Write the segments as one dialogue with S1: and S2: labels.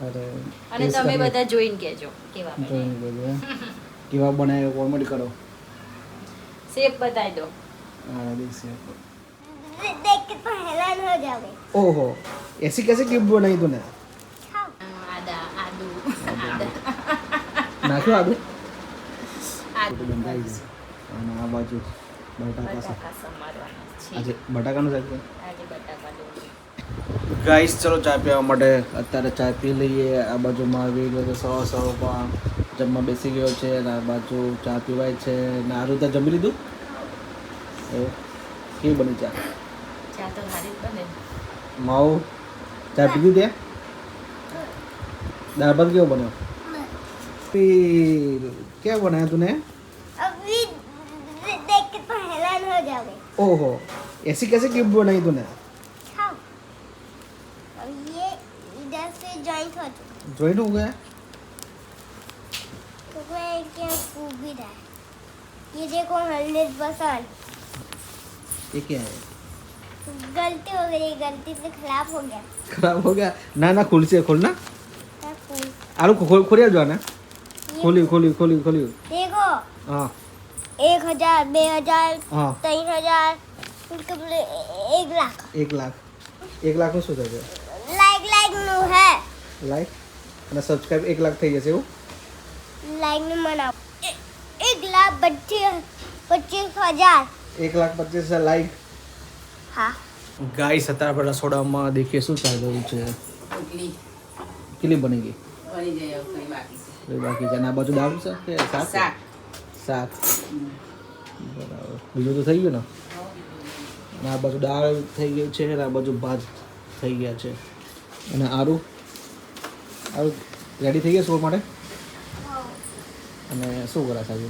S1: અરે
S2: અને તમે બધા જોઈને કહેજો કેવા બને.
S1: કેવા બનાવ્યો કોમેડી કરો.
S2: શેપ બતાવી દો.
S1: हाँ देख शेप.
S3: देख के तो हैरान हो जाओगे.
S1: ओहो ऐसी कैसे क्यूब बनाई तूने?
S2: આદા આદુ
S1: નાખ્યું આદુ?
S2: આદુ
S1: બંધાઈ ગયું. અને આ બાજુ બટાકા
S2: બટાકા સમારવાના છે.
S1: આજે બટાકાનું શાક છે.
S2: આજે બટાકા ડુંગળી.
S1: ગાઈસ ચલો ચા પીવા માટે અત્યારે ચા પી લઈએ. આ બાજુ આવી ગયો છે સવા જમવા બેસી ગયો છે અને આ બાજુ ચા પીવાય છે ને આ રીતે જમી લીધું એવું કેવી બની ચા?
S2: ચા તો સારી જ બને.
S1: માવું ચા પીધી તે? દાળ ભાત કેવો બન્યો? क्या बनाया तूने?
S3: अभी देख के तो हैरान हो जाओगे.
S1: ओहो ऐसी कैसे क्यूब बनाई तूने?
S3: खाओ. और ये इधर से जॉइंट हो चुका.
S1: ज्वाइंट हो गया?
S3: तो मैं क्या फूक भी रहा है. ये देखो 100%.
S1: ये क्या है?
S3: गलती हो गई. गलती से खराब हो गया.
S1: खराब हो गया ना ना खुल से खोलना
S3: मैं फूल-
S1: आलू खोलिया जो है ना
S3: ये
S1: खोली
S3: देखो
S1: हाँ
S3: 1000 2000
S1: हाँ
S3: 3000 उसके बोले 1 लाख.
S1: 1 લાખ નું શું થશે?
S3: લાઈક નું હે.
S1: લાઈક અને સબસ્ક્રાઇબ 1 લાખ થઈ જશે એવું?
S3: લાઈક નું મનાવ. 1,25,000.
S1: 1,25,000 લાઈક.
S3: હા.
S1: ગાઈસ અત્યારે આપણે રસોડામાં દેખીએ શું ચાલી રહ્યું છે.
S2: રોટલી
S1: કેટલી બની ગઈ?
S2: બની જાય કઈ બાકી છે.
S1: કોઈ બાકી છે અને આ બાજુ દાળ છે કે શાક?
S2: શાક.
S1: શાક બરાબર. બીજું તો થઈ ગયું ને? અને આ બાજુ દાળ થઈ ગઈ છે અને આ બાજુ ભાત થઈ ગયા છે અને આરું રેડી થઈ ગયા સ્કૂલ માટે. અને શું કરાશ આજે?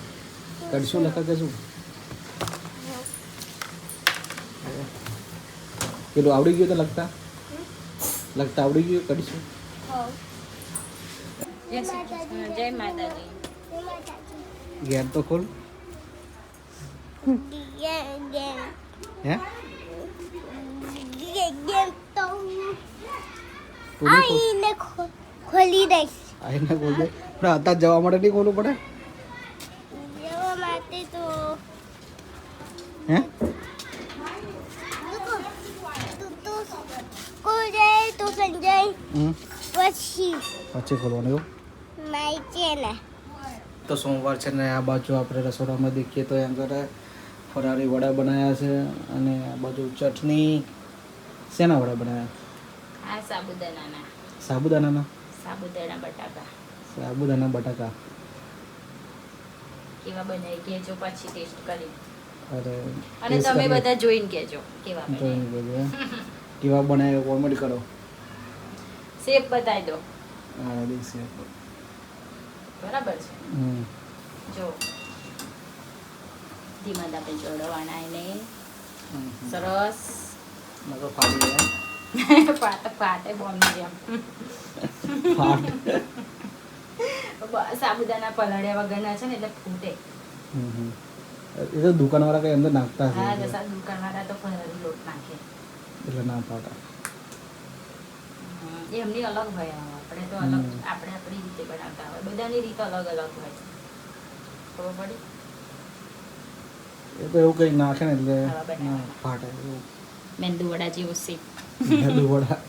S1: કડશું લખા કે શું? પેલું આવડી ગયું તો લખતા આવડી ગયું કડીશું?
S2: જય શ્રી કૃષ્ણ. જય માતાજી.
S1: ગેર તો ખોલ. હે
S3: આઈને ખોલી દઈશ.
S1: આઈને ખોલ દે. પણ અત્યારે જવા માટે નહીં ખોલવું પડે?
S3: જવા માટે તો
S1: હે
S3: તું સ્કૂલ જાય તો સંજય પછી
S1: પછી ખોલવાનું એવું?
S3: માય છે ને.
S1: તો સોમવાર છે ને આ બાજુ આપણે રસોડામાં દેખીએ તો એમ કરે ફરારી વડા બનાવ્યા છે અને આ બાજુ ચટણી. શેના વડા બનાવ્યા?
S2: આ સાબુદાણાના
S1: સાબુદાણાના
S2: સાબુદાણા બટાકા
S1: બટાકા.
S2: કેવા બનાવી કહેજો પછી ટેસ્ટ કરી.
S1: અરે
S2: અને તમે બધા જોઈને કહેજો કેવા બને.
S1: કેવા બનાવ્યો કોમેડી કરો.
S2: શેપ બતાવી દો.
S1: હા દેખ શેપ.
S2: બરાબર છે.
S1: હમ
S2: જો ધીમા દાબે જોડવાના એને સરસ
S1: નકો ફાડી ગયા.
S2: પાટે બોમ્બની જેમ
S1: ફાટ.
S2: સાબુદાણા પલાળ્યા વગરના છે ને એટલે ફૂટે.
S1: એ તો દુકાનવાળા કઈ અંદર નાખતા
S2: હા
S1: હશે
S2: જસા દુકાનવાળા તો પલાળી લોટ નાખે.
S1: એટલે ના ફાટા.
S2: એમની અલગ હોય. આપણે તો અલગ આપણે આપણી રીતે બનાવતા હોય. બધાની રીત અલગ અલગ હોય. ખબર પડી?
S1: એ તો એવું કઈ નાખે ને એટલે
S2: ખાવા બનાવવાના.
S1: ના ફાટે એવું.
S2: મેંદુ વડા જેવો શેપ.
S1: મેંદુ વડા.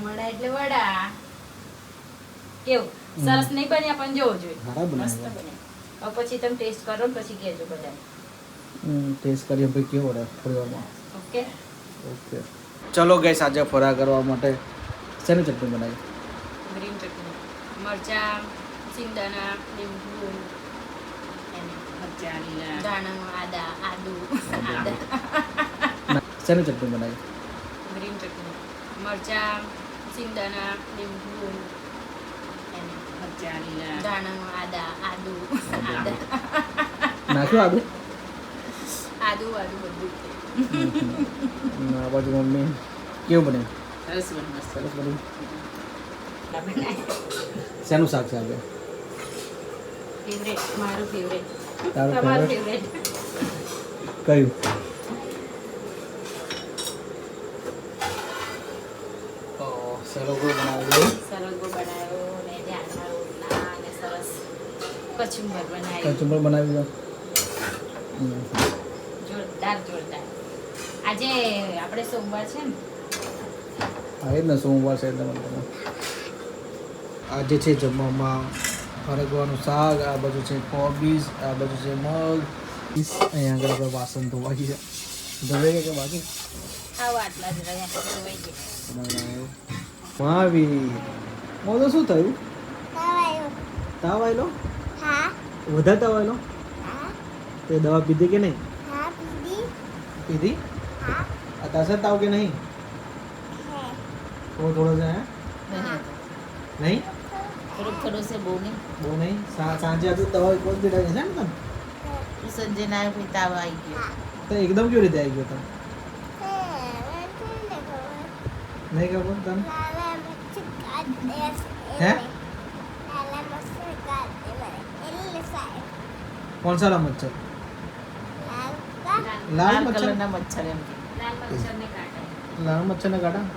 S2: વડા એટલે વડા. કેવું સરસ નહીં બન્યા પણ જોવું જોઈએ.
S1: સારા બનાવ્યા.
S2: મસ્ત બન્યા. હવે પછી તમે ટેસ્ટ કરો ને પછી કહેજો બધાને.
S1: ટેસ્ટ કરીએ ભાઈ કેવો રહે થોડી વારમાં.
S2: ઓકે.
S1: ઓકે ચલો ગઈસ આજે ફરાર કરવા માટે શેની ચટણી બનાવી?
S2: ગ્રીન ચટણી મરચાં સિંગદાણા લીંબુ મરચાં લીલા ધાણા આદુ
S1: શેની ચટણી બનાવી?
S2: ગ્રીન ચટણી મરચાં સિંગદાણા લીંબુ મરચાં લીલા ધાણા આદુ
S1: નાખ્યું આદુ?
S2: આદુ બધું
S1: આ બાજુ મમ્મી કેવું બને?
S2: સરસ બને.
S1: સરસ બને. શેનું શાક છે આપણે?
S2: ફેવરેટ મારું ફેવરેટ.
S1: તારું
S2: તમારું
S1: ફેવરેટ
S2: ફેવરેટ
S1: કયું? સેલો કોઈ બનાવી દે.
S2: સરગવો બનાવ્યો ને ઝાડના રોટલા અને સરસ કચુંબર બનાવ્યું.
S1: કચુંબર બનાવી દો.
S2: જોરદાર જોરદાર. આજે આપણે સોમવાર છે ને,
S1: હા એ જ ને, સોમવાર છે એટલે મને આજે છે જમવામાં હરગવાનું શાક, આ બાજુ છે કોબીજ, આ બાજુ છે મગ. અહીંયા આગળ આપણે વાસણ ધોવાઈ છે. ધોવાઈ ગયા કે બાકી?
S2: આવો આટલા જ રહ્યા ધોવાઈ ગયા.
S1: માવી તો શું થયું?
S3: ખાવાયો.
S1: તાવ આવેલો?
S3: હા
S1: વધારે તાવ આવેલો?
S3: હા
S1: તે દવા પીધી કે નહીં?
S3: હા પીધી.
S1: પીધી?
S3: હા
S1: અત્યારે તાવ કે નહીં?
S3: હે
S1: થોડો થોડો છે હે? નહીં
S2: થોડુંક થોડું છે, બહુ નહીં.
S1: બહુ નહીં. સાંજે હતું દવા કોઈ પીડા છે ને તમે?
S2: સંજય ના કોઈ તાવ આવી ગયો.
S1: તો એકદમ કેવી રીતે આવી ગયો તમે?
S3: હે
S1: નહીં ખબર તને?
S3: લાલા મચ્છી કાઢે
S1: હે?
S3: લાલા મચ્છી કાઢે મને એટલે સાહેબ
S1: કોણ સા મચ્છર?
S3: લાલ કા
S1: લાલ મચ્છર?
S2: કલરના મચ્છર એમ કે લાલ મચ્છરને કાઢે.
S1: લાલ મચ્છર ને કાઢા?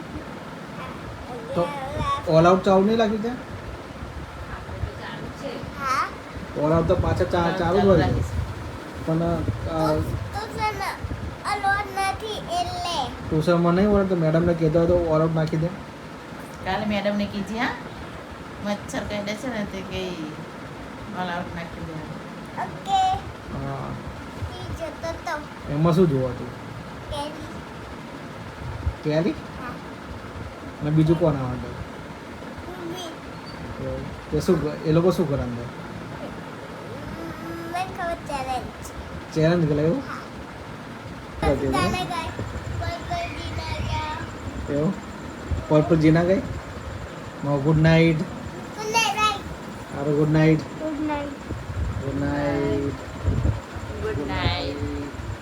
S1: તો ઓલ આઉટ ચાલુ નહીં લાગ્યું ત્યાં?
S2: આપણે તો ચાલુ છે.
S3: હા
S1: ઓલ આઉટ તો પાછા ચાલુ જ હોય છે. પણ
S3: તો છે ને અલોટ નથી એટલે
S1: ટ્યુશનમાં નહીં હોય તો મેડમને કહેતો હોય તો ઓલ આઉટ નાખી દે.
S4: કાલે મેડમને કીધી હા મચ્છર કહે છે ને તે કે ઓલ આઉટ નાખી દે.
S3: ઓકે
S1: હા,
S3: ઈ જતો તો
S1: એમાં શું જોવાતું?
S3: કેરી
S1: કેરી
S3: હા
S1: અને બીજું કોણ આવે?
S3: ઉભી
S1: તે શું એ લોકો શું કરે અંદર?
S3: મને ખબર ચેલેન્જ
S1: ચેલેન્જ કરે એવું?
S3: જાને ગઈ કોઈ કોઈ ડીના ગયા
S1: એવું પર જીના ગઈ? Good night.
S3: ગુડ નાઈટ
S1: સારું good night.
S3: Good night
S1: good night.